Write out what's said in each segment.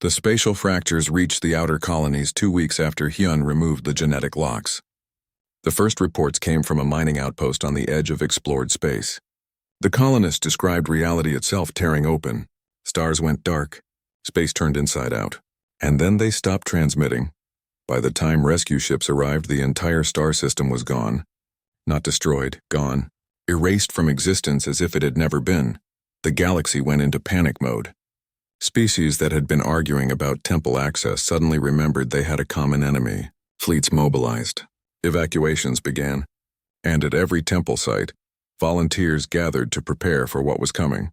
The spatial fractures reached the outer colonies 2 weeks after Hyun removed the genetic locks. The first reports came from a mining outpost on the edge of explored space. The colonists described reality itself tearing open. Stars went dark. Space turned inside out. And then they stopped transmitting. By the time rescue ships arrived, the entire star system was gone. Not destroyed, gone. Erased from existence as if it had never been. The galaxy went into panic mode. Species that had been arguing about temple access suddenly remembered they had a common enemy. Fleets mobilized. Evacuations began. And at every temple site, volunteers gathered to prepare for what was coming.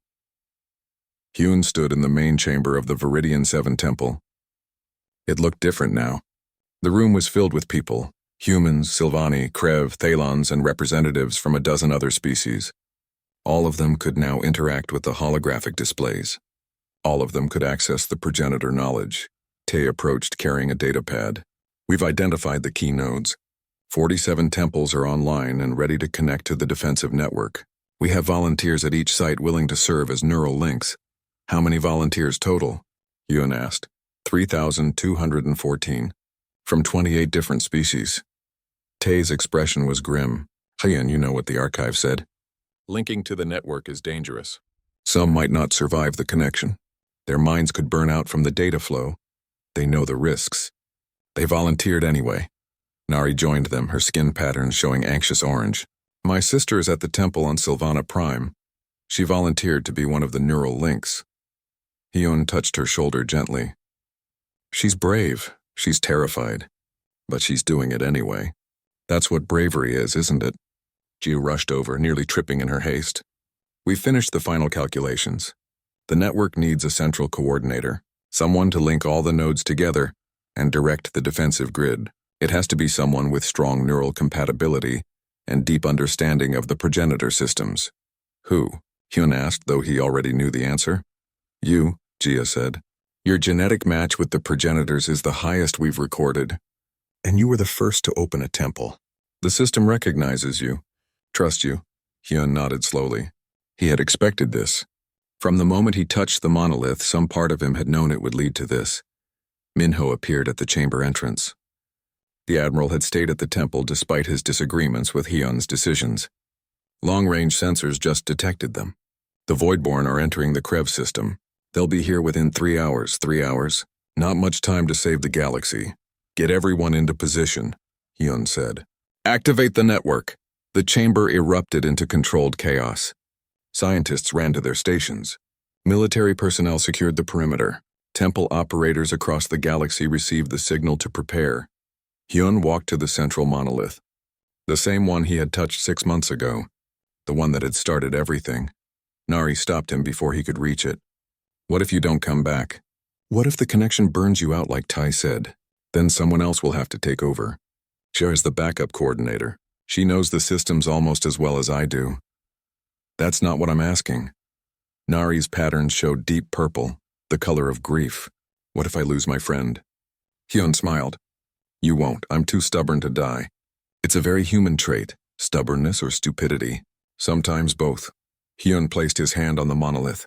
Hyun stood in the main chamber of the Viridian 7 temple. It looked different now. The room was filled with people. Humans, Sylvani, Krev, Thalons, and representatives from a dozen other species. All of them could now interact with the holographic displays. All of them could access the progenitor knowledge. Tay approached carrying a datapad. We've identified the key nodes. 47 temples are online and ready to connect to the defensive network. We have volunteers at each site willing to serve as neural links. How many volunteers total? Hyun asked. 3,214. From 28 different species. Tay's expression was grim. Hyun, you know what the archive said. Linking to the network is dangerous. Some might not survive the connection. Their minds could burn out from the data flow. They know the risks. They volunteered anyway. Nari joined them, her skin patterns showing anxious orange. My sister is at the temple on Sylvana Prime. She volunteered to be one of the neural links. Hyun touched her shoulder gently. She's brave. She's terrified. But she's doing it anyway. That's what bravery is, isn't it? Ji rushed over, nearly tripping in her haste. We've finished the final calculations. The network needs a central coordinator, someone to link all the nodes together and direct the defensive grid. It has to be someone with strong neural compatibility and deep understanding of the progenitor systems. Who? Hyun asked, though he already knew the answer. You, Jia said. Your genetic match with the progenitors is the highest we've recorded. And you were the first to open a temple. The system recognizes you. Trust you. Hyun nodded slowly. He had expected this. From the moment he touched the monolith, some part of him had known it would lead to this. Minho appeared at the chamber entrance. The Admiral had stayed at the temple despite his disagreements with Hyun's decisions. Long-range sensors just detected them. The Voidborn are entering the Krev system. They'll be here within 3 hours. 3 hours. Not much time to save the galaxy. Get everyone into position, Hyun said. Activate the network. The chamber erupted into controlled chaos. Scientists ran to their stations. Military personnel secured the perimeter. Temple operators across the galaxy received the signal to prepare. Hyun walked to the central monolith. The same one he had touched 6 months ago. The one that had started everything. Nari stopped him before he could reach it. What if you don't come back? What if the connection burns you out like Tai said? Then someone else will have to take over. Cher is the backup coordinator. She knows the systems almost as well as I do. That's not what I'm asking. Nari's patterns showed deep purple, the color of grief. What if I lose my friend? Hyun smiled. You won't. I'm too stubborn to die. It's a very human trait, stubbornness or stupidity. Sometimes both. Hyun placed his hand on the monolith.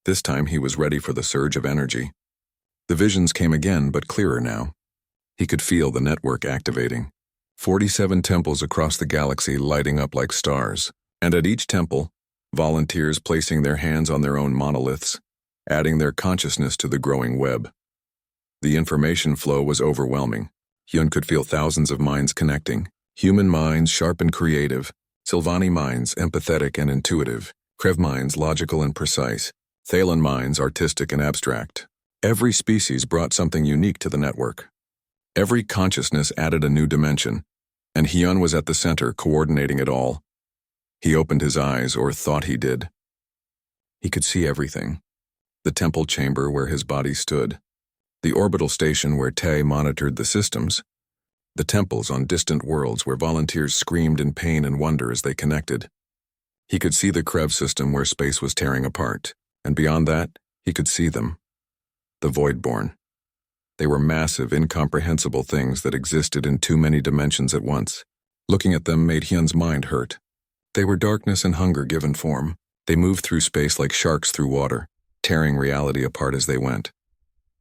This time he was ready for the surge of energy. The visions came again, but clearer now. He could feel the network activating. 47 temples across the galaxy lighting up like stars. And at each temple, volunteers placing their hands on their own monoliths, adding their consciousness to the growing web. The information flow was overwhelming. Hyun could feel thousands of minds connecting. Human minds sharp and creative. Sylvani minds empathetic and intuitive. Krev minds logical and precise. Thalan minds artistic and abstract. Every species brought something unique to the network. Every consciousness added a new dimension, and Hyun was at the center coordinating it all. He opened his eyes, or thought he did. He could see everything. The temple chamber where his body stood. The orbital station where Tae monitored the systems. The temples on distant worlds where volunteers screamed in pain and wonder as they connected. He could see the Krev system where space was tearing apart, and beyond that, he could see them. The Voidborn. They were massive, incomprehensible things that existed in too many dimensions at once. Looking at them made Hyun's mind hurt. They were darkness and hunger given form. They moved through space like sharks through water, tearing reality apart as they went.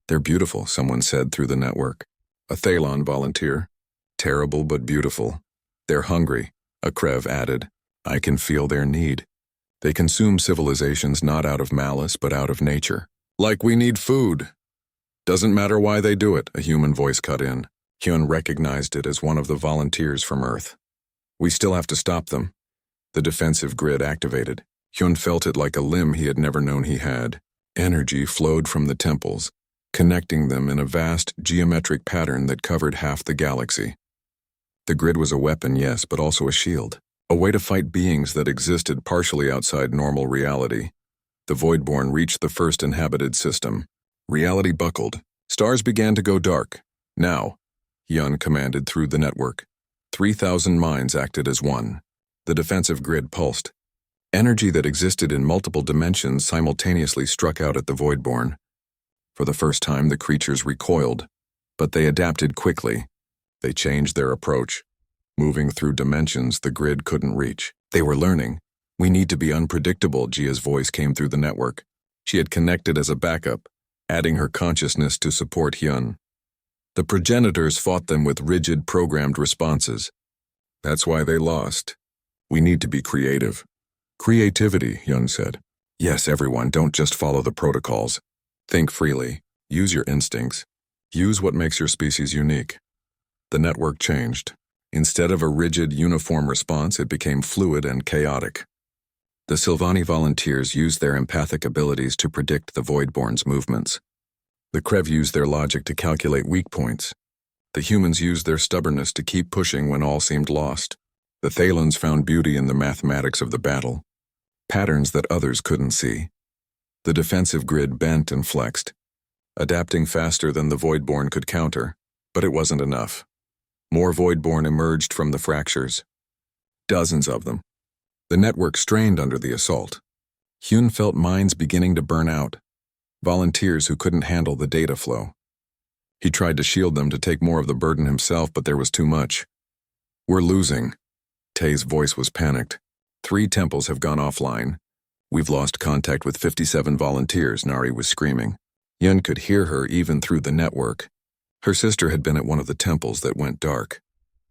They're beautiful, someone said through the network. A Thalon volunteer. Terrible but beautiful. They're hungry, a Krev added. I can feel their need. They consume civilizations not out of malice but out of nature. Like we need food. Doesn't matter why they do it, a human voice cut in. Hyun recognized it as one of the volunteers from Earth. We still have to stop them. The defensive grid activated. Hyun felt it like a limb he had never known he had. Energy flowed from the temples, connecting them in a vast geometric pattern that covered half the galaxy. The grid was a weapon, yes, but also a shield. A way to fight beings that existed partially outside normal reality. The Voidborn reached the first inhabited system. Reality buckled. Stars began to go dark. Now, Hyun commanded through the network. 3,000 minds acted as one. The defensive grid pulsed. Energy that existed in multiple dimensions simultaneously struck out at the Voidborn. For the first time, the creatures recoiled, but they adapted quickly. They changed their approach. Moving through dimensions the grid couldn't reach. They were learning. We need to be unpredictable, Jia's voice came through the network. She had connected as a backup, adding her consciousness to support Hyun. The progenitors fought them with rigid, programmed responses. That's why they lost. We need to be creative. Creativity, Hyun said. Yes, everyone, don't just follow the protocols. Think freely. Use your instincts. Use what makes your species unique. The network changed. Instead of a rigid, uniform response, it became fluid and chaotic. The Sylvani volunteers used their empathic abilities to predict the Voidborn's movements. The Krev used their logic to calculate weak points. The humans used their stubbornness to keep pushing when all seemed lost. The Thalons found beauty in the mathematics of the battle, patterns that others couldn't see. The defensive grid bent and flexed, adapting faster than the Voidborn could counter, but it wasn't enough. More Voidborn emerged from the fractures. Dozens of them. The network strained under the assault. Hyun felt minds beginning to burn out, volunteers who couldn't handle the data flow. He tried to shield them to take more of the burden himself, but there was too much. We're losing. Tae's voice was panicked. 3 temples have gone offline. We've lost contact with 57 volunteers, Nari was screaming. Hyun could hear her even through the network. Her sister had been at one of the temples that went dark.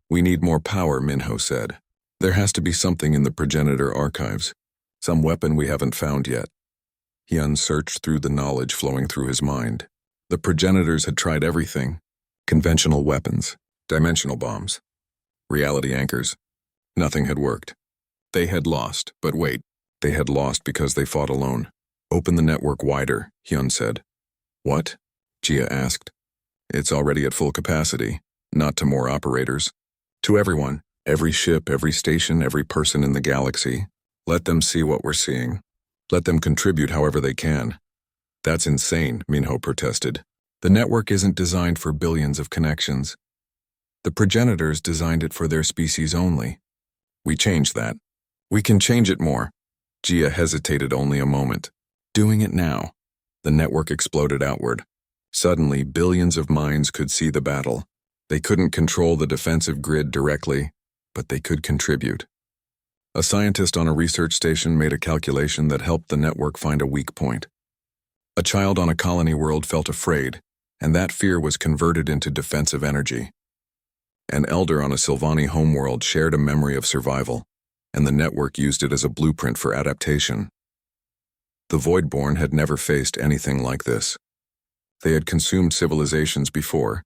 We need more power, Minho said. There has to be something in the progenitor archives. Some weapon we haven't found yet. Hyun searched through the knowledge flowing through his mind. The progenitors had tried everything. Conventional weapons, dimensional bombs, reality anchors. Nothing had worked. They had lost, but wait. They had lost because they fought alone. Open the network wider, Hyun said. What? Jia asked. It's already at full capacity, not to more operators. To everyone, every ship, every station, every person in the galaxy. Let them see what we're seeing. Let them contribute however they can. That's insane, Minho protested. The network isn't designed for billions of connections. The progenitors designed it for their species only. We changed that. We can change it more. Jia hesitated only a moment. Doing it now. The network exploded outward. Suddenly, billions of minds could see the battle. They couldn't control the defensive grid directly, but they could contribute. A scientist on a research station made a calculation that helped the network find a weak point. A child on a colony world felt afraid, and that fear was converted into defensive energy. An elder on a Sylvani homeworld shared a memory of survival, and the network used it as a blueprint for adaptation. The Voidborn had never faced anything like this. They had consumed civilizations before,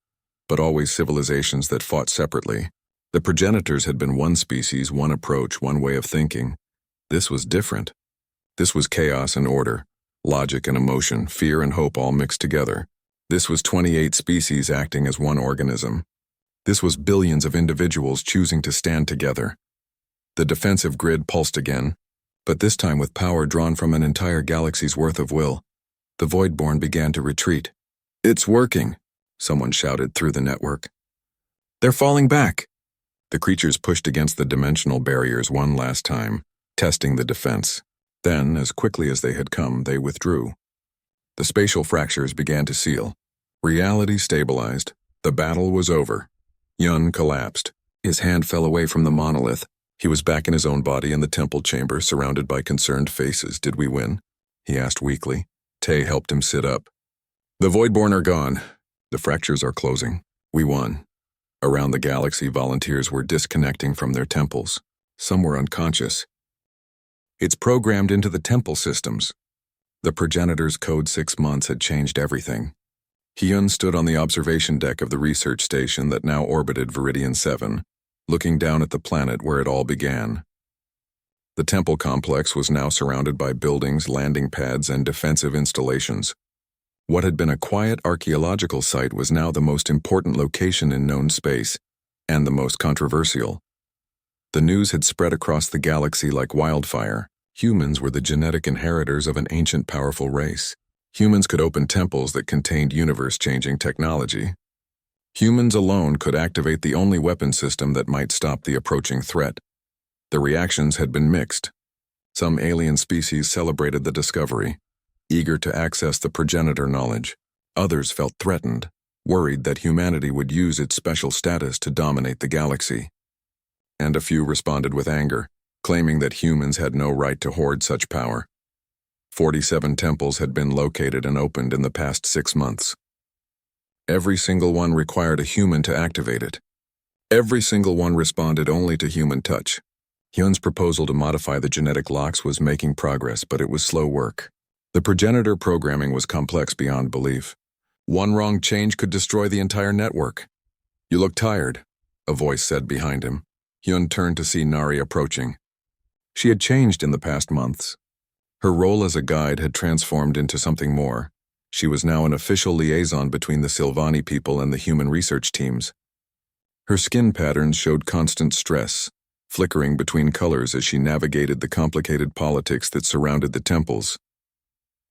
but always civilizations that fought separately. The progenitors had been one species, one approach, one way of thinking. This was different. This was chaos and order, logic and emotion, fear and hope all mixed together. This was 28 species acting as one organism. This was billions of individuals choosing to stand together. The defensive grid pulsed again, but this time with power drawn from an entire galaxy's worth of will. The Voidborn began to retreat. It's working, someone shouted through the network. They're falling back. The creatures pushed against the dimensional barriers one last time, testing the defense. Then, as quickly as they had come, they withdrew. The spatial fractures began to seal. Reality stabilized. The battle was over. Yun collapsed. His hand fell away from the monolith. He was back in his own body in the temple chamber, surrounded by concerned faces. Did we win? He asked weakly. Tae helped him sit up. The Voidborn are gone. The fractures are closing. We won. Around the galaxy, volunteers were disconnecting from their temples. Some were unconscious. It's programmed into the temple systems. The progenitor's code 6 months had changed everything. Hyun stood on the observation deck of the research station that now orbited Viridian 7, looking down at the planet where it all began. The temple complex was now surrounded by buildings, landing pads, and defensive installations. What had been a quiet archaeological site was now the most important location in known space, and the most controversial. The news had spread across the galaxy like wildfire. Humans were the genetic inheritors of an ancient powerful race. Humans could open temples that contained universe-changing technology. Humans alone could activate the only weapon system that might stop the approaching threat. The reactions had been mixed. Some alien species celebrated the discovery, eager to access the progenitor knowledge. Others felt threatened, worried that humanity would use its special status to dominate the galaxy. And a few responded with anger, claiming that humans had no right to hoard such power. 47 temples had been located and opened in the past 6 months. Every single one required a human to activate it. Every single one responded only to human touch. Hyun's proposal to modify the genetic locks was making progress, but it was slow work. The progenitor programming was complex beyond belief. One wrong change could destroy the entire network. "You look tired," a voice said behind him. Hyun turned to see Nari approaching. She had changed in the past months. Her role as a guide had transformed into something more. She was now an official liaison between the Silvani people and the human research teams. Her skin patterns showed constant stress, flickering between colors as she navigated the complicated politics that surrounded the temples.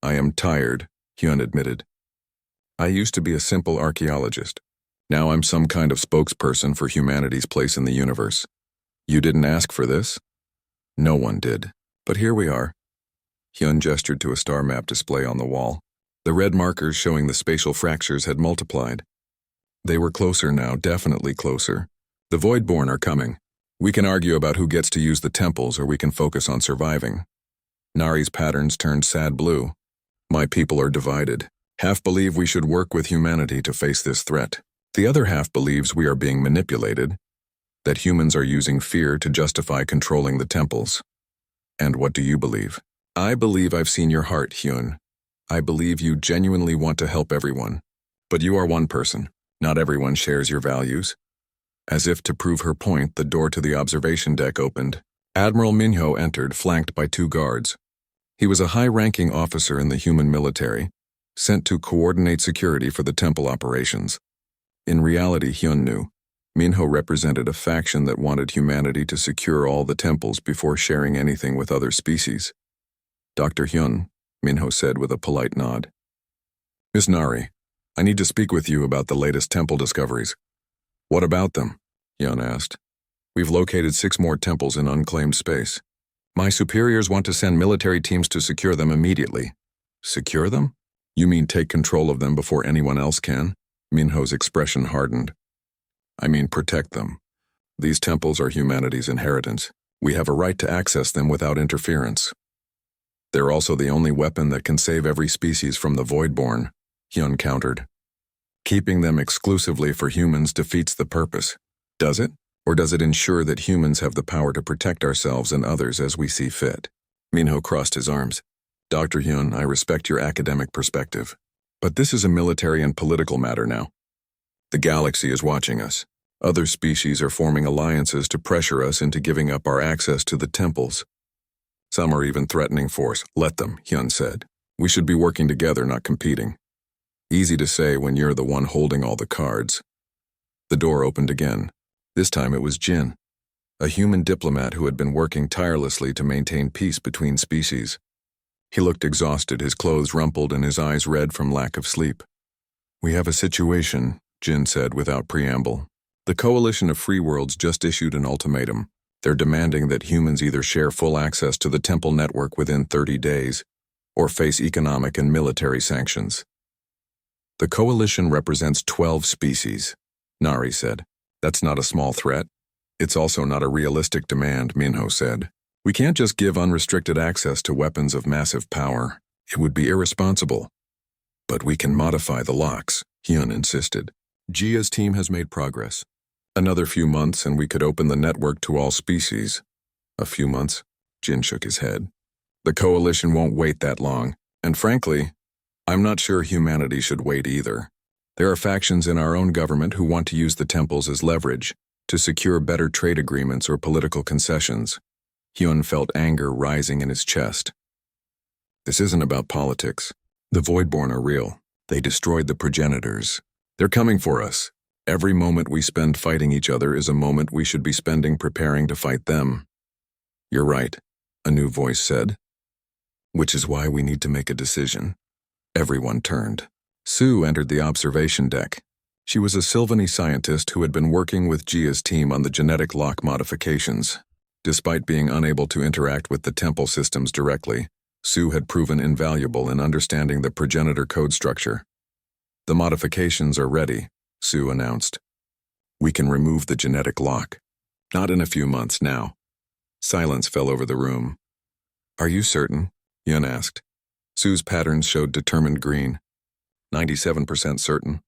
"I am tired," Hyun admitted. "I used to be a simple archaeologist. Now I'm some kind of spokesperson for humanity's place in the universe. You didn't ask for this?" "No one did. But here we are." Hyun gestured to a star map display on the wall. The red markers showing the spatial fractures had multiplied. They were closer now, definitely closer. "The Voidborn are coming. We can argue about who gets to use the temples, or we can focus on surviving." Nari's patterns turned sad blue. "My people are divided. Half believe we should work with humanity to face this threat. The other half believes we are being manipulated, that humans are using fear to justify controlling the temples. And what do you believe?" "I believe I've seen your heart, Hyun. I believe you genuinely want to help everyone. But you are one person. Not everyone shares your values." As if to prove her point, the door to the observation deck opened. Admiral Minho entered, flanked by 2 guards. He was a high-ranking officer in the human military, sent to coordinate security for the temple operations. In reality, Hyun knew, Minho represented a faction that wanted humanity to secure all the temples before sharing anything with other species. "Dr. Hyun," Minho said with a polite nod. "Miss Nari, I need to speak with you about the latest temple discoveries." "What about them?" Hyun asked. "We've located 6 more temples in unclaimed space. My superiors want to send military teams to secure them immediately." "Secure them? You mean take control of them before anyone else can?" Minho's expression hardened. "I mean protect them. These temples are humanity's inheritance. We have a right to access them without interference. They're also the only weapon that can save every species from the Voidborn," Hyun countered. "Keeping them exclusively for humans defeats the purpose. Does it? Or does it ensure that humans have the power to protect ourselves and others as we see fit?" Minho crossed his arms. "Dr. Hyun, I respect your academic perspective. But this is a military and political matter now. The galaxy is watching us. Other species are forming alliances to pressure us into giving up our access to the temples. Some are even threatening force. Let them," Hyun said. "We should be working together, not competing." Easy to say when you're the one holding all the cards. The door opened again. This time it was Jin, a human diplomat who had been working tirelessly to maintain peace between species. He looked exhausted, his clothes rumpled and his eyes red from lack of sleep. "We have a situation," Jin said without preamble. "The Coalition of Free Worlds just issued an ultimatum. They're demanding that humans either share full access to the temple network within 30 days, or face economic and military sanctions." "The Coalition represents 12 species," Nari said. "That's not a small threat. It's also not a realistic demand," Minho said. "We can't just give unrestricted access to weapons of massive power. It would be irresponsible." But we can modify the locks, Hyun insisted. Jia's team has made progress. Another few months and we could open the network to all species. A few months? Jin shook his head. The coalition won't wait that long, and frankly, I'm not sure humanity should wait either. There are factions in our own government who want to use the temples as leverage to secure better trade agreements or political concessions. Hyun felt anger rising in his chest. This isn't about politics. The Voidborn are real. They destroyed the progenitors. They're coming for us. Every moment we spend fighting each other is a moment we should be spending preparing to fight them. You're right, a new voice said. Which is why we need to make a decision. Everyone turned. Sue entered the observation deck. She was a Sylvany scientist who had been working with Jia's team on the genetic lock modifications. Despite being unable to interact with the temple systems directly, Sue had proven invaluable in understanding the progenitor code structure. The modifications are ready, Sue announced. We can remove the genetic lock. Not in a few months now. Silence fell over the room. Are you certain? Hyun asked. Sue's patterns showed determined green. 97% certain.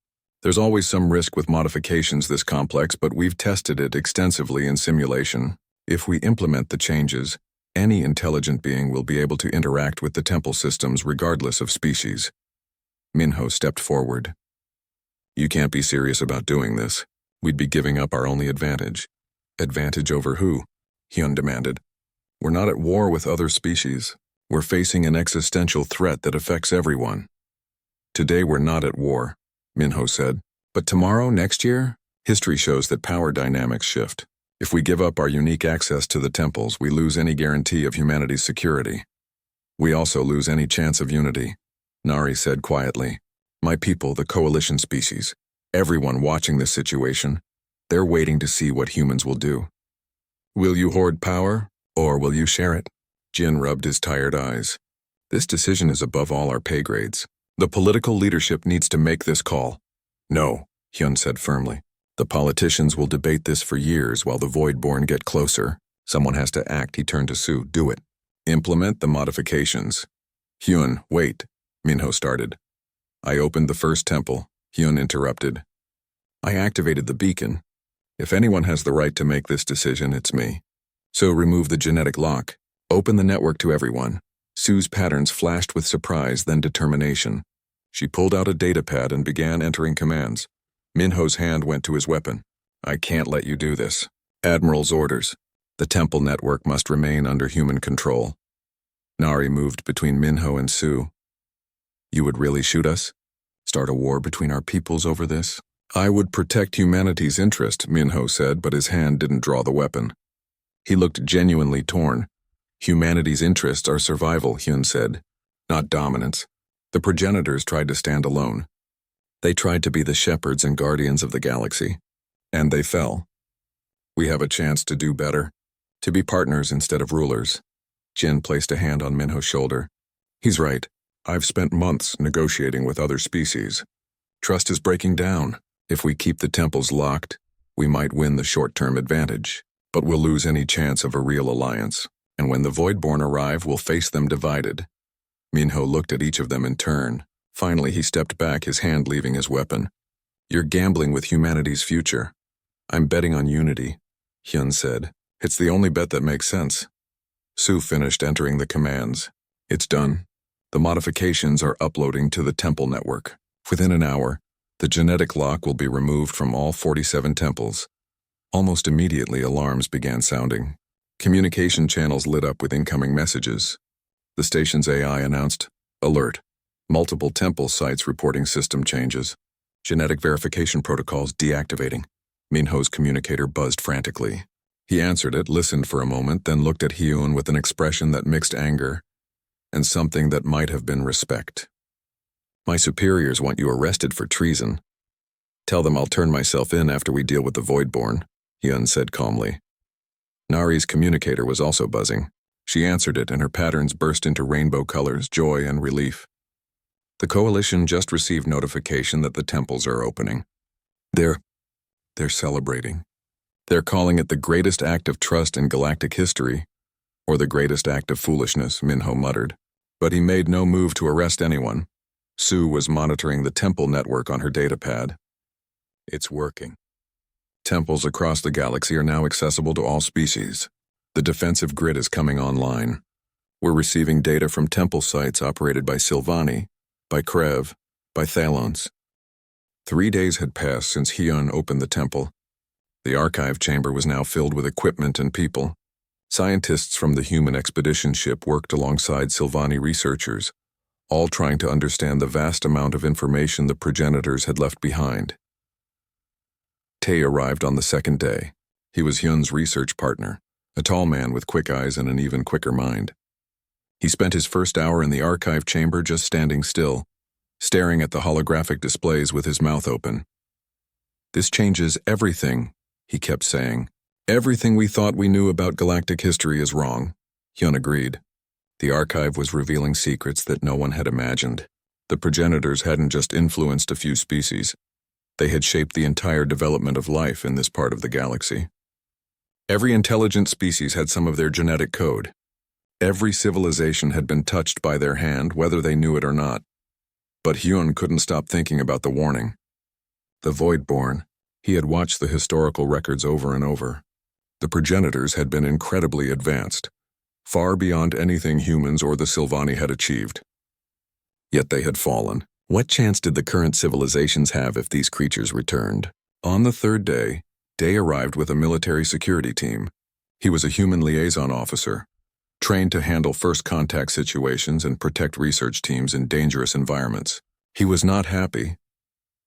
There's always some risk with modifications this complex, but we've tested it extensively in simulation. If we implement the changes, any intelligent being will be able to interact with the temple systems regardless of species. Minho stepped forward. You can't be serious about doing this. We'd be giving up our only advantage. Advantage over who? Hyun demanded. We're not at war with other species. We're facing an existential threat that affects everyone. Today we're not at war, Minho said. But tomorrow, next year, history shows that power dynamics shift. If we give up our unique access to the temples, we lose any guarantee of humanity's security. We also lose any chance of unity, Nari said quietly. My people, the coalition species, everyone watching this situation, they're waiting to see what humans will do. Will you hoard power, or will you share it? Jin rubbed his tired eyes. This decision is above all our pay grades. The political leadership needs to make this call. No, Hyun said firmly. The politicians will debate this for years while the Voidborn get closer. Someone has to act, he turned to Sue. Do it. Implement the modifications. Hyun, wait, Minho started. I opened the first temple, Hyun interrupted. I activated the beacon. If anyone has the right to make this decision, it's me. So remove the genetic lock. Open the network to everyone. Sue's patterns flashed with surprise, then determination. She pulled out a datapad and began entering commands. Minho's hand went to his weapon. I can't let you do this. Admiral's orders. The temple network must remain under human control. Nari moved between Minho and Sue. You would really shoot us? Start a war between our peoples over this? I would protect humanity's interest, Minho said, but his hand didn't draw the weapon. He looked genuinely torn. Humanity's interests are survival, Hyun said, not dominance. The progenitors tried to stand alone. They tried to be the shepherds and guardians of the galaxy. And they fell. We have a chance to do better, to be partners instead of rulers. Jin placed a hand on Minho's shoulder. He's right. I've spent months negotiating with other species. Trust is breaking down. If we keep the temples locked, we might win the short-term advantage, but we'll lose any chance of a real alliance. And when the Voidborn arrive, we'll face them divided. Minho looked at each of them in turn. Finally, he stepped back, his hand leaving his weapon. You're gambling with humanity's future. I'm betting on unity, Hyun said. It's the only bet that makes sense. Sue finished entering the commands. It's done. The modifications are uploading to the temple network. Within an hour, the genetic lock will be removed from all 47 temples. Almost immediately, alarms began sounding. Communication channels lit up with incoming messages. The station's AI announced, Alert. Multiple temple sites reporting system changes. Genetic verification protocols deactivating. Minho's communicator buzzed frantically. He answered it, listened for a moment, then looked at Hyun with an expression that mixed anger and something that might have been respect. My superiors want you arrested for treason. Tell them I'll turn myself in after we deal with the Voidborn, Hyun said calmly. Nari's communicator was also buzzing. She answered it, and her patterns burst into rainbow colors, joy and relief. The coalition just received notification that the temples are opening. They're celebrating. They're calling it the greatest act of trust in galactic history, or the greatest act of foolishness, Minho muttered. But he made no move to arrest anyone. Sue was monitoring the temple network on her datapad. It's working. Temples across the galaxy are now accessible to all species. The defensive grid is coming online. We're receiving data from temple sites operated by Sylvani, by Krev, by Thalons. 3 days had passed since Hyun opened the temple. The archive chamber was now filled with equipment and people. Scientists from the human expedition ship worked alongside Sylvani researchers, all trying to understand the vast amount of information the progenitors had left behind. Tae arrived on the second day. He was Hyun's research partner, a tall man with quick eyes and an even quicker mind. He spent his first hour in the archive chamber just standing still, staring at the holographic displays with his mouth open. "This changes everything," he kept saying. "Everything we thought we knew about galactic history is wrong." Hyun agreed. The archive was revealing secrets that no one had imagined. The progenitors hadn't just influenced a few species. They had shaped the entire development of life in this part of the galaxy. Every intelligent species had some of their genetic code. Every civilization had been touched by their hand, whether they knew it or not. But Hyun couldn't stop thinking about the warning. The Voidborn. He had watched the historical records over and over. The progenitors had been incredibly advanced, far beyond anything humans or the Sylvani had achieved. Yet they had fallen. What chance did the current civilizations have if these creatures returned? On the third day, Day arrived with a military security team. He was a human liaison officer, trained to handle first contact situations and protect research teams in dangerous environments. He was not happy.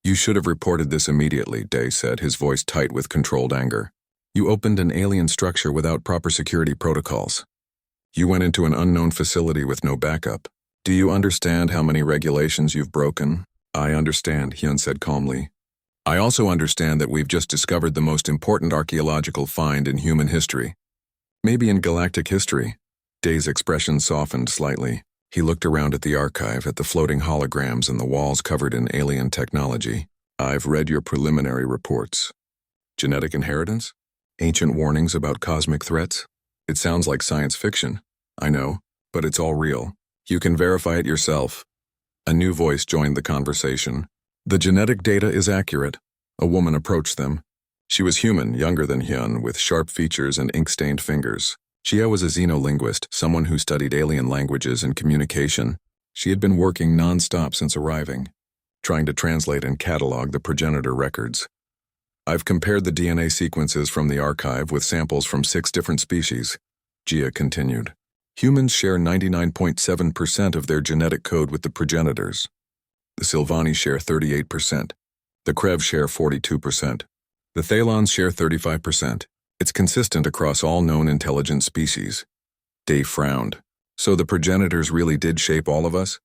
"You should have reported this immediately," Day said, his voice tight with controlled anger. "You opened an alien structure without proper security protocols. You went into an unknown facility with no backup. Do you understand how many regulations you've broken?" "I understand," Hyun said calmly. "I also understand that we've just discovered the most important archaeological find in human history. Maybe in galactic history." Day's expression softened slightly. He looked around at the archive, at the floating holograms and the walls covered in alien technology. "I've read your preliminary reports. Genetic inheritance? Ancient warnings about cosmic threats? It sounds like science fiction. I know, but it's all real. You can verify it yourself." A new voice joined the conversation. "The genetic data is accurate." A woman approached them. She was human, younger than Hyun, with sharp features and ink-stained fingers. Chia was a xenolinguist, someone who studied alien languages and communication. She had been working non-stop since arriving, trying to translate and catalog the progenitor records. "I've compared the DNA sequences from the archive with samples from 6 different species," Gia continued. "Humans share 99.7% of their genetic code with the progenitors. The Sylvani share 38%. The Krev share 42%. The Thalons share 35%. It's consistent across all known intelligent species." Day frowned. "So the progenitors really did shape all of us?"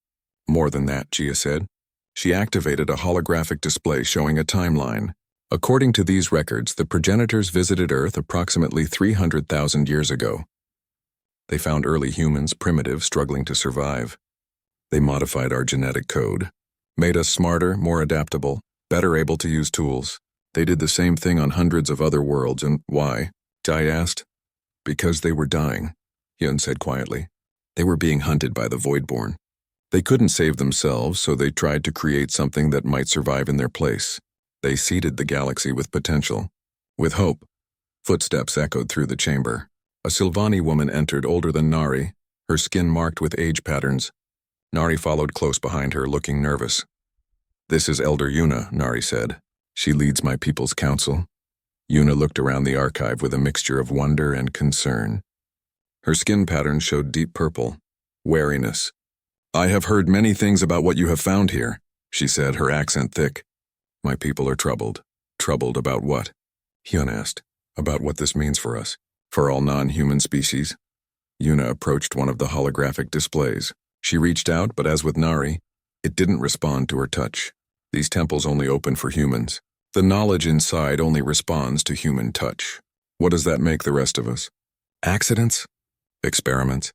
"More than that," Gia said. She activated a holographic display showing a timeline. "According to these records, the progenitors visited Earth approximately 300,000 years ago. They found early humans primitive, struggling to survive. They modified our genetic code, made us smarter, more adaptable, better able to use tools. They did the same thing on hundreds of other worlds, and why?" Dai asked. "Because they were dying," Hyun said quietly. "They were being hunted by the Voidborn. They couldn't save themselves, so they tried to create something that might survive in their place. They seeded the galaxy with potential, with hope." Footsteps echoed through the chamber. A Sylvani woman entered, older than Nari, her skin marked with age patterns. Nari followed close behind her, looking nervous. "This is Elder Yuna," Nari said. "She leads my people's council." Yuna looked around the archive with a mixture of wonder and concern. Her skin pattern showed deep purple, wariness. "I have heard many things about what you have found here," she said, her accent thick. "My people are troubled." "Troubled about what?" Hyun asked. "About what this means for us, for all non-human species." Yuna approached one of the holographic displays. She reached out, but as with Nari, it didn't respond to her touch. These temples only open for humans. The knowledge inside only responds to human touch. What does that make the rest of us? Accidents? Experiments?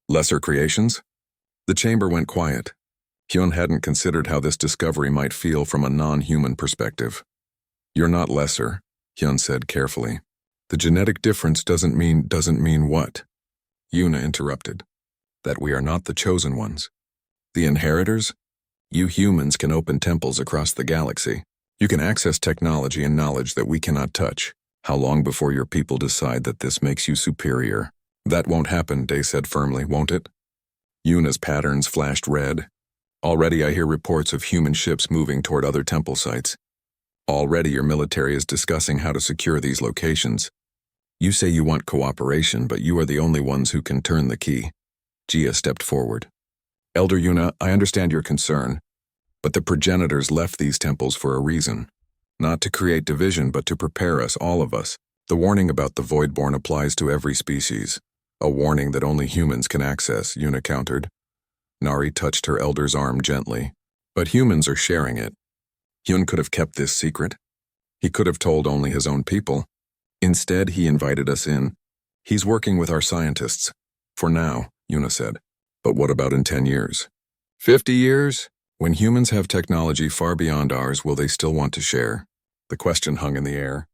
Lesser creations? The chamber went quiet. Hyun hadn't considered how this discovery might feel from a non-human perspective. "You're not lesser," Hyun said carefully. "The genetic difference doesn't mean what?" Yuna interrupted. "That we are not the chosen ones. The inheritors? You humans can open temples across the galaxy. You can access technology and knowledge that we cannot touch. How long before your people decide that this makes you superior? That won't happen, Day said firmly, won't it? Yuna's patterns flashed red. Already I hear reports of human ships moving toward other temple sites. Already your military is discussing how to secure these locations. You say you want cooperation, but you are the only ones who can turn the key. Jia stepped forward. Elder Yuna, I understand your concern, but the progenitors left these temples for a reason. Not to create division, but to prepare us, all of us. The warning about the Voidborn applies to every species. A warning that only humans can access, Yuna countered. Nari touched her elder's arm gently. But humans are sharing it. Hyun could have kept this secret. He could have told only his own people. Instead, he invited us in. He's working with our scientists. For now, Yuna said. But what about in 10 years? 50 years? When humans have technology far beyond ours, will they still want to share? The question hung in the air.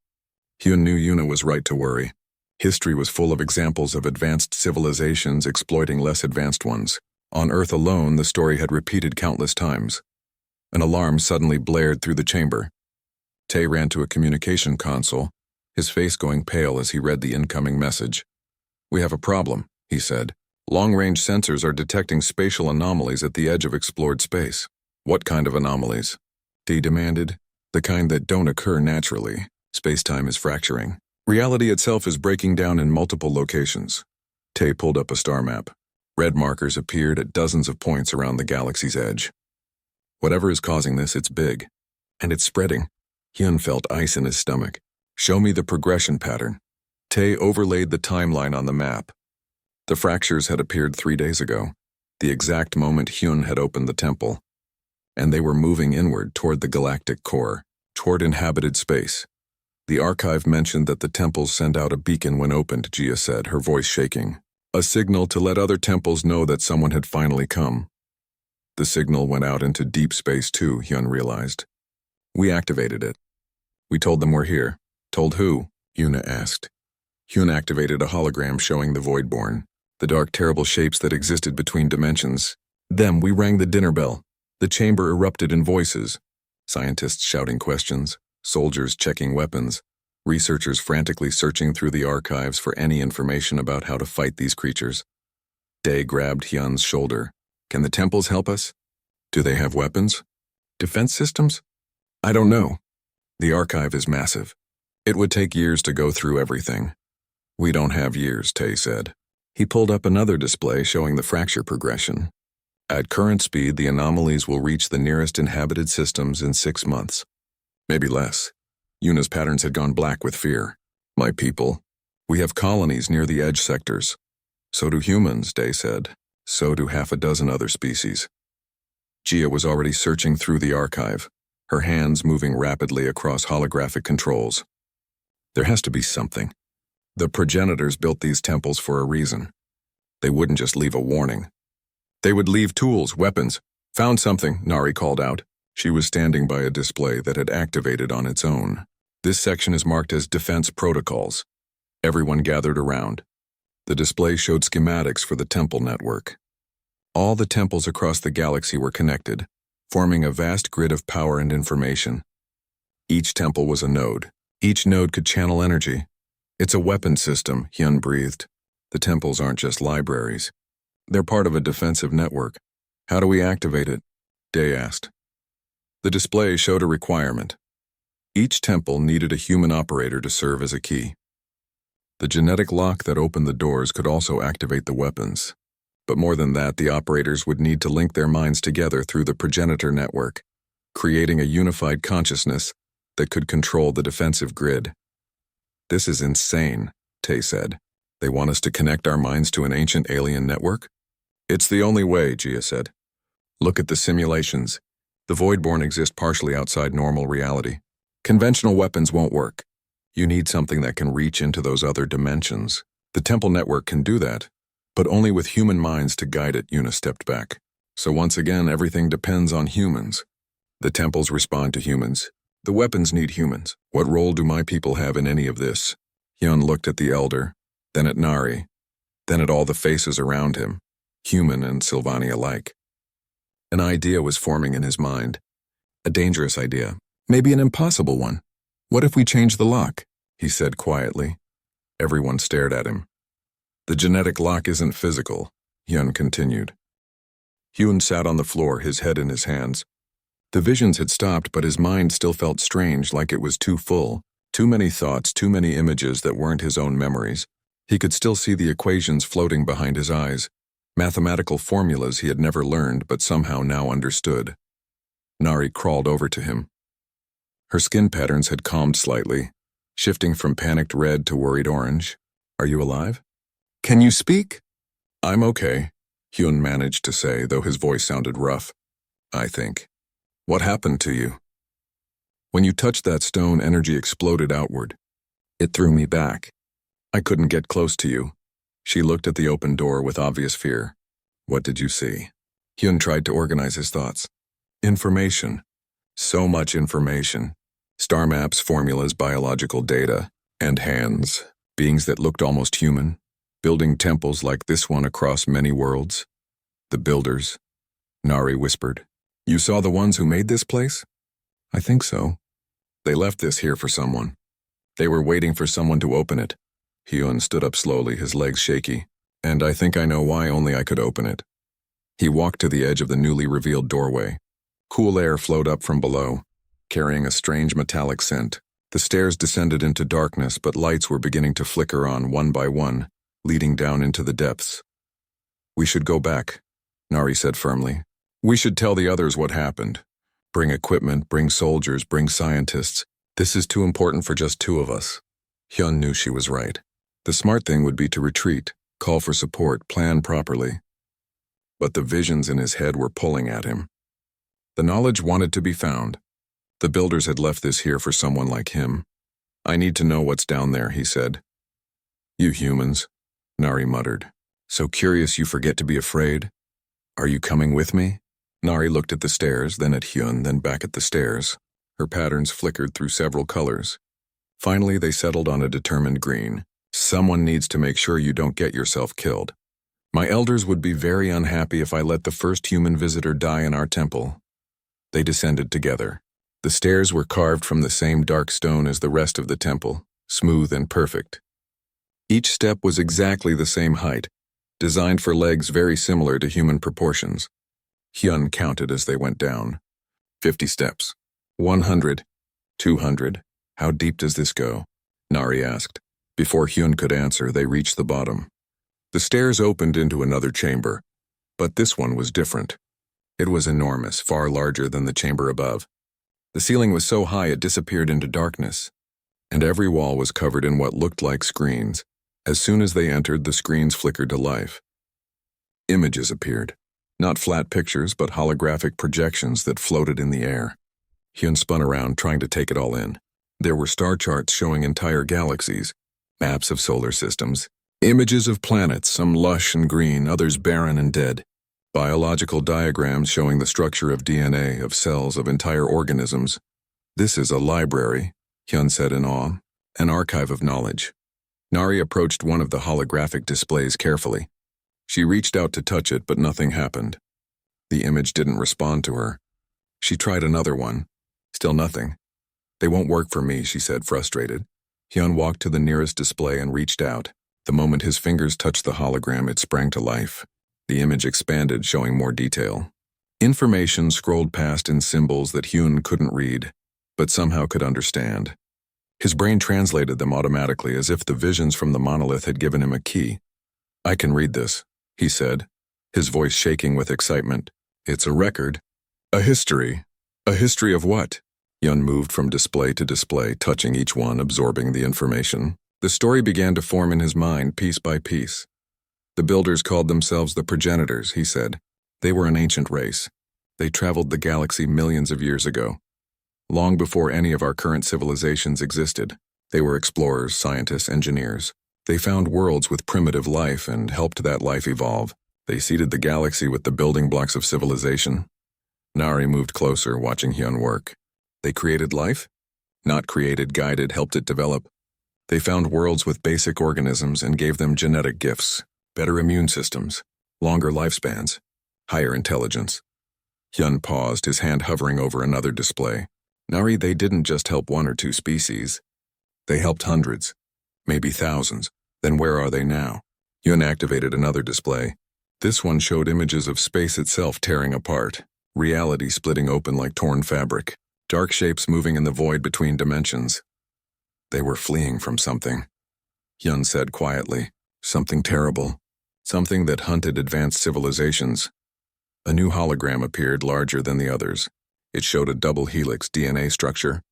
Hyun knew Yuna was right to worry. History was full of examples of advanced civilizations exploiting less advanced ones. On Earth alone, the story had repeated countless times. An alarm suddenly blared through the chamber. Tae ran to a communication console, his face going pale as he read the incoming message. We have a problem, he said. Long-range sensors are detecting spatial anomalies at the edge of explored space. What kind of anomalies? Tae demanded. The kind that don't occur naturally. Space-time is fracturing. Reality itself is breaking down in multiple locations. Tae pulled up a star map. Red markers appeared at dozens of points around the galaxy's edge. Whatever is causing this, it's big. And it's spreading. Hyun felt ice in his stomach. Show me the progression pattern. Tae overlaid the timeline on the map. The fractures had appeared 3 days ago, the exact moment Hyun had opened the temple. And they were moving inward toward the galactic core, toward inhabited space. The archive mentioned that the temples send out a beacon when opened, Jia said, her voice shaking. A signal to let other temples know that someone had finally come. The signal went out into deep space too, Hyun realized. We activated it. We told them we're here. Told who? Yuna asked. Hyun activated a hologram showing the Voidborn, the dark, terrible shapes that existed between dimensions. Then we rang the dinner bell. The chamber erupted in voices. Scientists shouting questions, soldiers checking weapons, researchers frantically searching through the archives for any information about how to fight these creatures. Dae grabbed Hyun's shoulder. Can the temples help us? Do they have weapons? Defense systems? I don't know. The archive is massive. It would take years to go through everything. We don't have years, Tae said. He pulled up another display showing the fracture progression. At current speed, the anomalies will reach the nearest inhabited systems in 6 months. Maybe less. Yuna's patterns had gone black with fear. My people. We have colonies near the edge sectors. So do humans, Dae said. So do half a dozen other species. Jia was already searching through the archive, her hands moving rapidly across holographic controls. There has to be something. The progenitors built these temples for a reason. They wouldn't just leave a warning. They would leave tools, weapons. Found something, Nari called out. She was standing by a display that had activated on its own. This section is marked as Defense Protocols. Everyone gathered around. The display showed schematics for the temple network. All the temples across the galaxy were connected, forming a vast grid of power and information. Each temple was a node. Each node could channel energy. It's a weapon system, Hyun breathed. The temples aren't just libraries. They're part of a defensive network. How do we activate it? Dae asked. The display showed a requirement. Each temple needed a human operator to serve as a key. The genetic lock that opened the doors could also activate the weapons. But more than that, the operators would need to link their minds together through the progenitor network, creating a unified consciousness that could control the defensive grid. This is insane, Tae said. They want us to connect our minds to an ancient alien network? It's the only way, Jia said. Look at the simulations. The Voidborn exist partially outside normal reality. Conventional weapons won't work. You need something that can reach into those other dimensions. The temple network can do that, but only with human minds to guide it, Yuna stepped back. So once again, everything depends on humans. The temples respond to humans. The weapons need humans. What role do my people have in any of this? Hyun looked at the elder, then at Nari, then at all the faces around him, human and Sylvani alike. An idea was forming in his mind. A dangerous idea. Maybe an impossible one. What if we change the lock? He said quietly. Everyone stared at him. The genetic lock isn't physical, Hyun continued. Hyun sat on the floor, his head in his hands. The visions had stopped, but his mind still felt strange, like it was too full. Too many thoughts, too many images that weren't his own memories. He could still see the equations floating behind his eyes, mathematical formulas he had never learned but somehow now understood. Nari crawled over to him. Her skin patterns had calmed slightly, shifting from panicked red to worried orange. Are you alive? Can you speak? I'm okay, Hyun managed to say, though his voice sounded rough. I think. What happened to you? When you touched that stone, energy exploded outward. It threw me back. I couldn't get close to you. She looked at the open door with obvious fear. What did you see? Hyun tried to organize his thoughts. Information. So much information. Star maps, formulas, biological data, and hands. Beings that looked almost human. Building temples like this one across many worlds. The builders. Nari whispered. You saw the ones who made this place? I think so. They left this here for someone. They were waiting for someone to open it. Hyun stood up slowly, his legs shaky. And I think I know why only I could open it. He walked to the edge of the newly revealed doorway. Cool air flowed up from below, carrying a strange metallic scent. The stairs descended into darkness, but lights were beginning to flicker on one by one, leading down into the depths. We should go back, Nari said firmly. We should tell the others what happened. Bring equipment, bring soldiers, bring scientists. This is too important for just two of us. Hyun knew she was right. The smart thing would be to retreat, call for support, plan properly. But the visions in his head were pulling at him. The knowledge wanted to be found. The builders had left this here for someone like him. I need to know what's down there, he said. You humans, Nari muttered. So curious you forget to be afraid? Are you coming with me? Nari looked at the stairs, then at Hyun, then back at the stairs. Her patterns flickered through several colors. Finally, they settled on a determined green. Someone needs to make sure you don't get yourself killed. My elders would be very unhappy if I let the first human visitor die in our temple. They descended together. The stairs were carved from the same dark stone as the rest of the temple, smooth and perfect. Each step was exactly the same height, designed for legs very similar to human proportions. Hyun counted as they went down. 50 steps. 100. 200. How deep does this go? Nari asked. Before Hyun could answer, they reached the bottom. The stairs opened into another chamber, but this one was different. It was enormous, far larger than the chamber above. The ceiling was so high it disappeared into darkness, and every wall was covered in what looked like screens. As soon as they entered, the screens flickered to life. Images appeared. Not flat pictures, but holographic projections that floated in the air. Hyun spun around, trying to take it all in. There were star charts showing entire galaxies, maps of solar systems, images of planets, some lush and green, others barren and dead, biological diagrams showing the structure of DNA, of cells, of entire organisms. This is a library, Hyun said in awe, an archive of knowledge. Nari approached one of the holographic displays carefully. She reached out to touch it, but nothing happened. The image didn't respond to her. She tried another one. Still nothing. They won't work for me, she said, frustrated. Hyun walked to the nearest display and reached out. The moment his fingers touched the hologram, it sprang to life. The image expanded, showing more detail. Information scrolled past in symbols that Hyun couldn't read, but somehow could understand. His brain translated them automatically, as if the visions from the monolith had given him a key. I can read this, he said, his voice shaking with excitement. It's a record. A history. A history of what? Hyun moved from display to display, touching each one, absorbing the information. The story began to form in his mind, piece by piece. The builders called themselves the progenitors, he said. They were an ancient race. They traveled the galaxy millions of years ago. Long before any of our current civilizations existed, they were explorers, scientists, engineers. They found worlds with primitive life and helped that life evolve. They seeded the galaxy with the building blocks of civilization. Nari moved closer, watching Hyun work. They created life? Not created, guided, helped it develop. They found worlds with basic organisms and gave them genetic gifts, better immune systems, longer lifespans, higher intelligence. Hyun paused, his hand hovering over another display. Nari, they didn't just help one or two species. They helped hundreds, maybe thousands. Then where are they now? Hyun activated another display. This one showed images of space itself tearing apart, reality splitting open like torn fabric, dark shapes moving in the void between dimensions. They were fleeing from something, Hyun said quietly. Something terrible. Something that hunted advanced civilizations. A new hologram appeared, larger than the others. It showed a double helix DNA structure,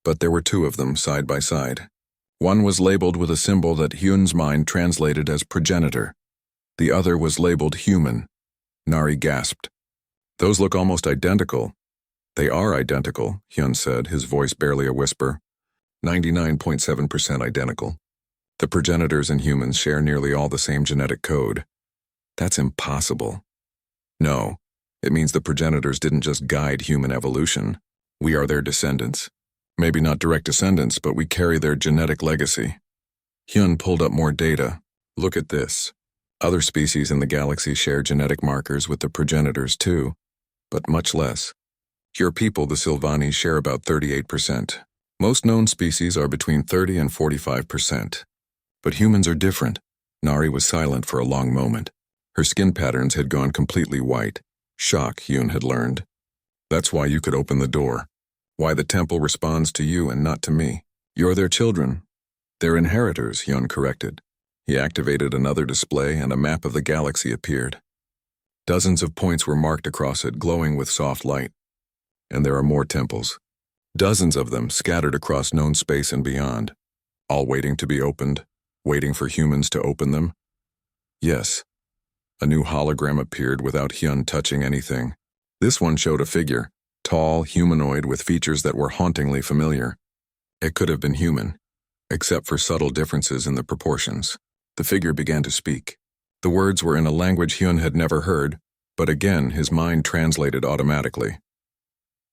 but there were two of them side by side. One was labeled with a symbol that Hyun's mind translated as progenitor. The other was labeled human. Nari gasped. Those look almost identical. They are identical, Hyun said, his voice barely a whisper. 99.7% identical. The progenitors and humans share nearly all the same genetic code. That's impossible. No, it means the progenitors didn't just guide human evolution. We are their descendants. Maybe not direct descendants, but we carry their genetic legacy. Hyun pulled up more data. Look at this. Other species in the galaxy share genetic markers with the progenitors too, but much less. Your people, the Sylvani, share about 38%. Most known species are between 30 and 45%. But humans are different. Nari was silent for a long moment. Her skin patterns had gone completely white. Shock, Hyun had learned. That's why you could open the door. Why the temple responds to you and not to me. You're their children. Their inheritors, Hyun corrected. He activated another display and a map of the galaxy appeared. Dozens of points were marked across it, glowing with soft light. And there are more temples. Dozens of them scattered across known space and beyond. All waiting to be opened, waiting for humans to open them. Yes. A new hologram appeared without Hyun touching anything. This one showed a figure, tall, humanoid with features that were hauntingly familiar. It could have been human, except for subtle differences in the proportions. The figure began to speak. The words were in a language Hyun had never heard, but again his mind translated automatically.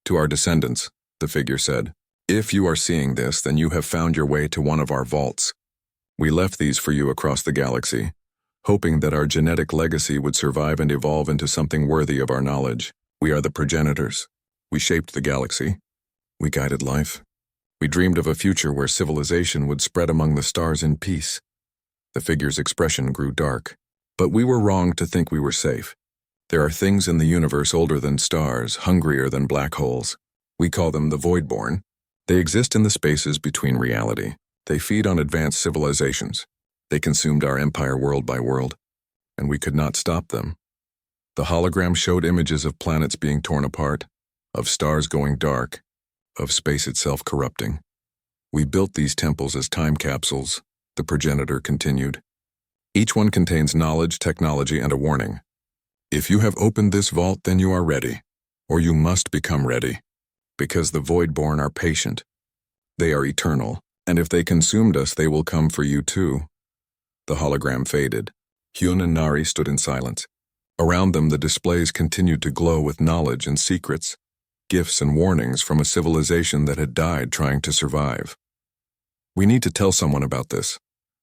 To our descendants, the figure said, if you are seeing this, then you have found your way to one of our vaults. We left these for you across the galaxy, hoping that our genetic legacy would survive and evolve into something worthy of our knowledge. We are the progenitors. We shaped the galaxy. We guided life. We dreamed of a future where civilization would spread among the stars in peace. The figure's expression grew dark. But we were wrong to think we were safe. There are things in the universe older than stars, hungrier than black holes. We call them the Voidborn. They exist in the spaces between reality. They feed on advanced civilizations. They consumed our empire world by world, and we could not stop them. The hologram showed images of planets being torn apart, of stars going dark, of space itself corrupting. We built these temples as time capsules, the progenitor continued. Each one contains knowledge, technology, and a warning. If you have opened this vault, then you are ready, or you must become ready, because the Voidborn are patient. They are eternal, and if they consumed us, they will come for you too. The hologram faded. Hyun and Nari stood in silence. Around them, the displays continued to glow with knowledge and secrets, gifts and warnings from a civilization that had died trying to survive. We need to tell someone about this,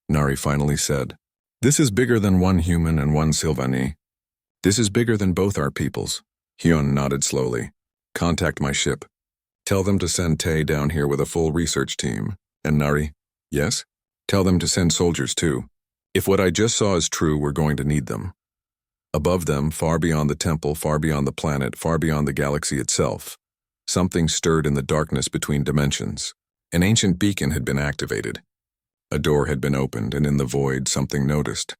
Nari finally said. This is bigger than one human and one Sylvani. This is bigger than both our peoples. Hyun nodded slowly. Contact my ship. Tell them to send Tae down here with a full research team. And Nari, yes? Tell them to send soldiers too. If what I just saw is true, we're going to need them. Above them, far beyond the temple, far beyond the planet, far beyond the galaxy itself, something stirred in the darkness between dimensions. An ancient beacon had been activated. A door had been opened, and in the void, something noticed.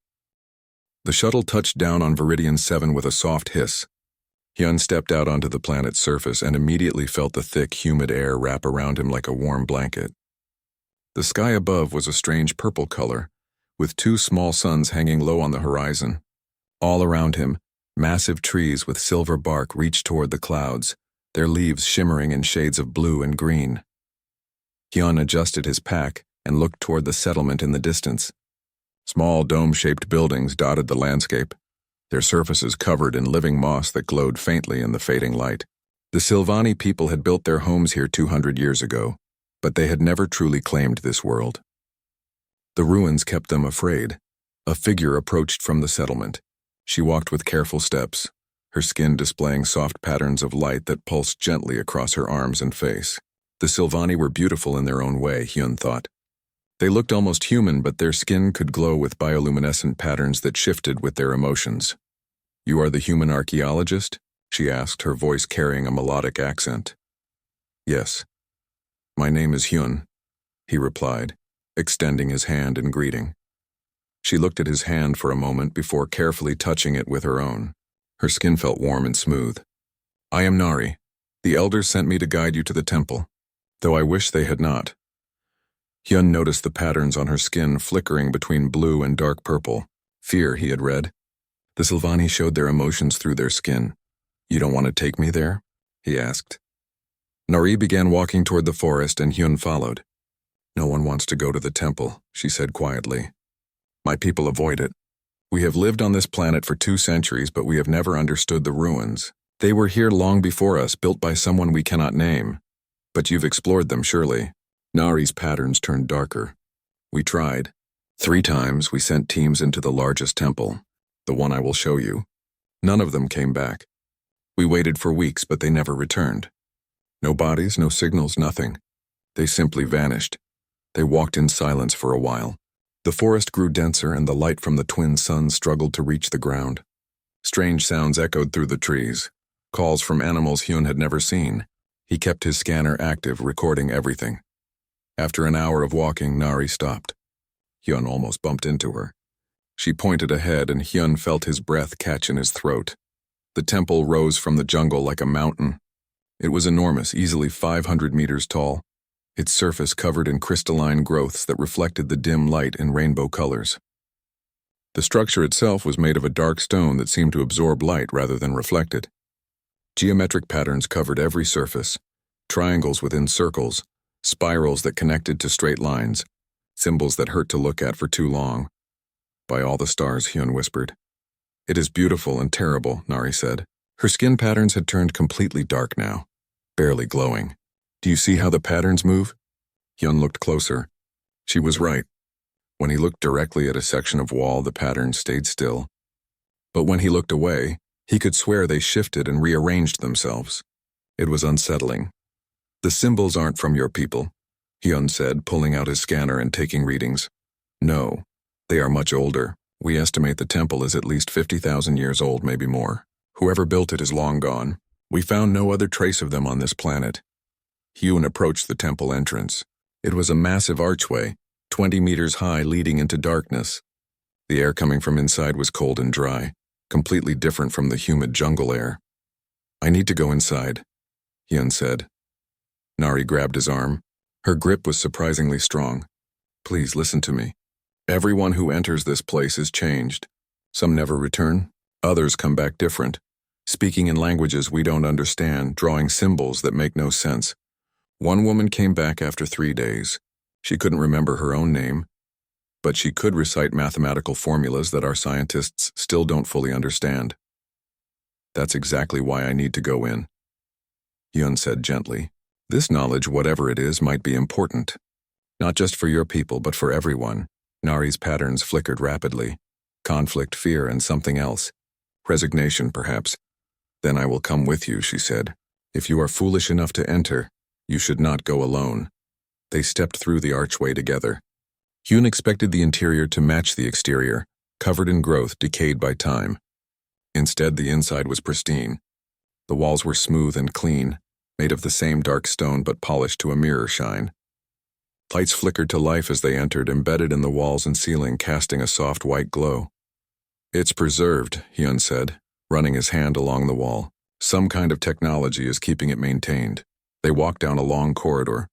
The shuttle touched down on Viridian 7 with a soft hiss. Hyun stepped out onto the planet's surface and immediately felt the thick, humid air wrap around him like a warm blanket. The sky above was a strange purple color, with two small suns hanging low on the horizon. All around him, massive trees with silver bark reached toward the clouds, their leaves shimmering in shades of blue and green. Hyun adjusted his pack and looked toward the settlement in the distance. Small dome-shaped buildings dotted the landscape, their surfaces covered in living moss that glowed faintly in the fading light. The Sylvani people had built their homes here 200 years ago, but they had never truly claimed this world. The ruins kept them afraid. A figure approached from the settlement. She walked with careful steps, her skin displaying soft patterns of light that pulsed gently across her arms and face. The Sylvani were beautiful in their own way, Hyun thought. They looked almost human, but their skin could glow with bioluminescent patterns that shifted with their emotions. "You are the human archaeologist?" she asked, her voice carrying a melodic accent. "Yes. My name is Hyun," he replied, extending his hand in greeting. She looked at his hand for a moment before carefully touching it with her own. Her skin felt warm and smooth. "I am Nari. The elders sent me to guide you to the temple, though I wish they had not." Hyun noticed the patterns on her skin flickering between blue and dark purple. Fear, he had read. The Sylvani showed their emotions through their skin. "You don't want to take me there?" he asked. Nari began walking toward the forest and Hyun followed. "No one wants to go to the temple," she said quietly. "My people avoid it. We have lived on this planet for 2 centuries, but we have never understood the ruins. They were here long before us, built by someone we cannot name. But you've explored them, surely." Nari's patterns turned darker. "We tried. 3 times we sent teams into the largest temple, the one I will show you. None of them came back. We waited for weeks, but they never returned. No bodies, no signals, nothing. They simply vanished. They walked in silence for a while. The forest grew denser and the light from the twin suns struggled to reach the ground. Strange sounds echoed through the trees, calls from animals Hyun had never seen. He kept his scanner active, recording everything. After an hour of walking, Nari stopped. Hyun almost bumped into her. She pointed ahead and Hyun felt his breath catch in his throat. The temple rose from the jungle like a mountain. It was enormous, easily 500 meters tall, its surface covered in crystalline growths that reflected the dim light in rainbow colors. The structure itself was made of a dark stone that seemed to absorb light rather than reflect it. Geometric patterns covered every surface, triangles within circles, spirals that connected to straight lines, symbols that hurt to look at for too long. "By all the stars," Hyun whispered. "It is beautiful and terrible," Nari said. Her skin patterns had turned completely dark now, barely glowing. "Do you see how the patterns move?" Hyun looked closer. She was right. When he looked directly at a section of wall, the patterns stayed still. But when he looked away, he could swear they shifted and rearranged themselves. It was unsettling. "The symbols aren't from your people," Hyun said, pulling out his scanner and taking readings. "No, they are much older. We estimate the temple is at least 50,000 years old, maybe more. Whoever built it is long gone. We found no other trace of them on this planet." Hyun approached the temple entrance. It was a massive archway, 20 meters high, leading into darkness. The air coming from inside was cold and dry, completely different from the humid jungle air. "I need to go inside," Hyun said. Nari grabbed his arm. Her grip was surprisingly strong. "Please listen to me. Everyone who enters this place is changed. Some never return, others come back different, speaking in languages we don't understand, drawing symbols that make no sense. One woman came back after 3 days. She couldn't remember her own name, but she could recite mathematical formulas that our scientists still don't fully understand. That's exactly why I need to go in," Hyun said gently. "This knowledge, whatever it is, might be important. Not just for your people, but for everyone." Nari's patterns flickered rapidly. Conflict, fear, and something else. Resignation, perhaps. "Then I will come with you," she said. "If you are foolish enough to enter, you should not go alone." They stepped through the archway together. Hyun expected the interior to match the exterior, covered in growth decayed by time. Instead, the inside was pristine. The walls were smooth and clean, made of the same dark stone but polished to a mirror shine. Lights flickered to life as they entered, embedded in the walls and ceiling, casting a soft white glow. "It's preserved," Hyun said, running his hand along the wall. "Some kind of technology is keeping it maintained." They walked down a long corridor.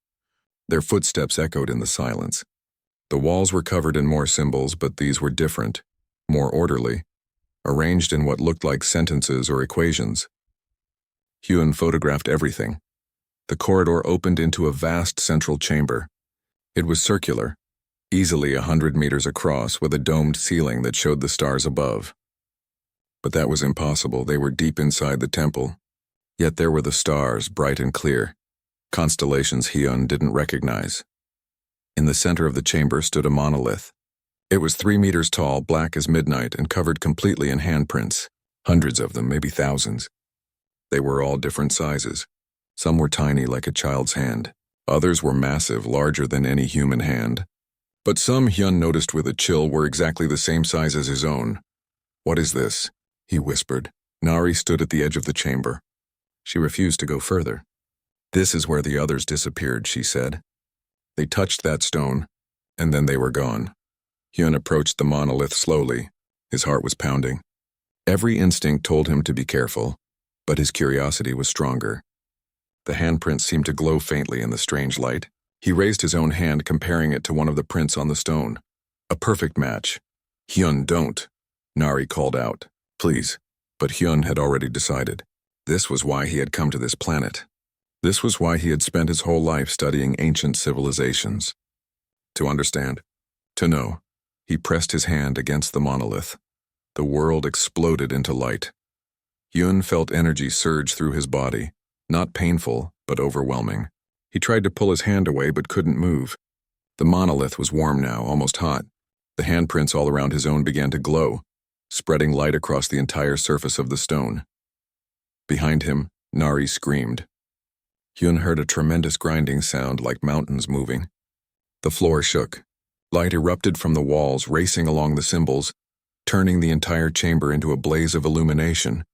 Their footsteps echoed in the silence. The walls were covered in more symbols, but these were different, more orderly, arranged in what looked like sentences or equations. Hyun photographed everything. The corridor opened into a vast central chamber. It was circular, easily 100 meters across, with a domed ceiling that showed the stars above. But that was impossible. They were deep inside the temple. Yet there were the stars, bright and clear, constellations Hyun didn't recognize. In the center of the chamber stood a monolith. It was 3 meters tall, black as midnight, and covered completely in handprints. Hundreds of them, maybe thousands. They were all different sizes. Some were tiny like a child's hand. Others were massive, larger than any human hand. But some, Hyun noticed with a chill, were exactly the same size as his own. "What is this?" he whispered. Nari stood at the edge of the chamber. She refused to go further. "This is where the others disappeared," she said. "They touched that stone, and then they were gone." Hyun approached the monolith slowly. His heart was pounding. Every instinct told him to be careful, but his curiosity was stronger. The handprints seemed to glow faintly in the strange light. He raised his own hand, comparing it to one of the prints on the stone. A perfect match. "Hyun, don't," Nari called out. "Please." But Hyun had already decided. This was why he had come to this planet. This was why he had spent his whole life studying ancient civilizations. To understand. To know. He pressed his hand against the monolith. The world exploded into light. Hyun felt energy surge through his body. Not painful, but overwhelming. He tried to pull his hand away, but couldn't move. The monolith was warm now, almost hot. The handprints all around his own began to glow, spreading light across the entire surface of the stone. Behind him, Nari screamed. Hyun heard a tremendous grinding sound like mountains moving. The floor shook. Light erupted from the walls, racing along the symbols, turning the entire chamber into a blaze of illumination.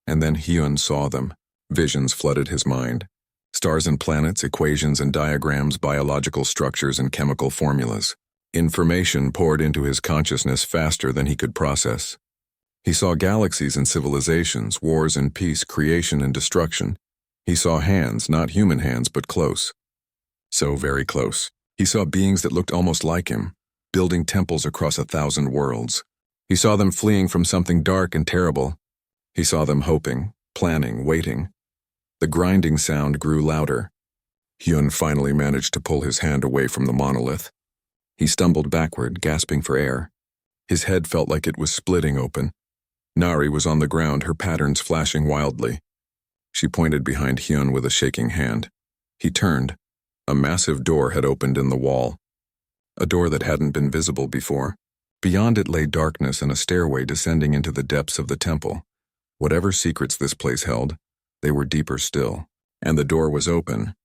And then Hyun saw them. Visions flooded his mind. Stars and planets, equations and diagrams, biological structures and chemical formulas. Information poured into his consciousness faster than he could process. He saw galaxies and civilizations, wars and peace, creation and destruction. He saw hands, not human hands, but close. So very close. He saw beings that looked almost like him, building temples across 1,000 worlds. He saw them fleeing from something dark and terrible. He saw them hoping, planning, waiting. The grinding sound grew louder. Hyun finally managed to pull his hand away from the monolith. He stumbled backward, gasping for air. His head felt like it was splitting open. Nari was on the ground, her patterns flashing wildly. She pointed behind Hyun with a shaking hand. He turned. A massive door had opened in the wall. A door that hadn't been visible before. Beyond it lay darkness and a stairway descending into the depths of the temple. Whatever secrets this place held, they were deeper still. And the door was open,